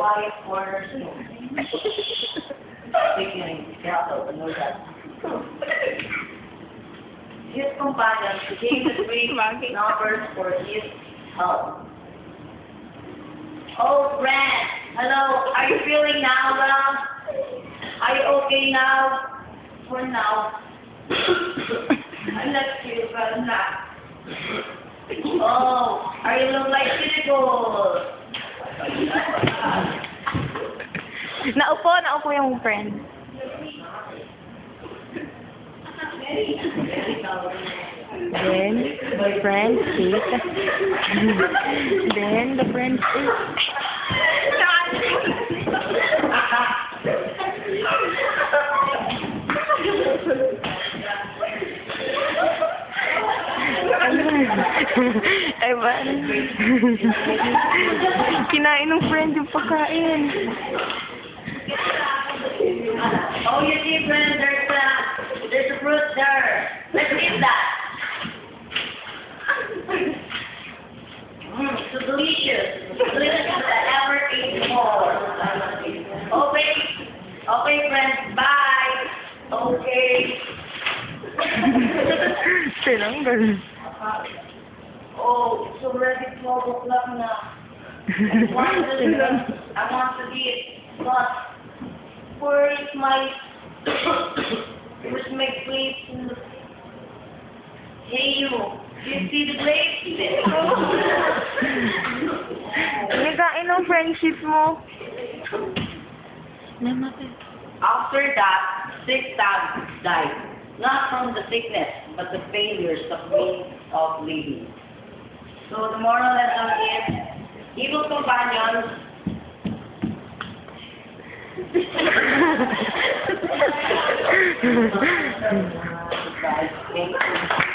quiet corners. Figuring out to know that. His companions gave the three numbers for his help. Oh, friend. Hello. Are you feeling now, love? Are you okay now? For now. I left you, but I'm not. Oh, are you look like cynical? Naupo yung friend. Then, the friend is... Then, the friend is... Ewan. Kinain ng friend yung pagkain. Oh, you see, friend, there's a fruit there. Let's eat that. So delicious. Delicious as I ever ate before. Okay, friends, bye. Okay. Tinanggal. Oh, it's already 12 o'clock now. I want to eat, but where's my plate? Hey, you see the plate? Nagain ng friendship mo. After that, 6 dogs died. Not from the sickness, but the failures of means of living. So the moral lesson is, evil companions Thank you.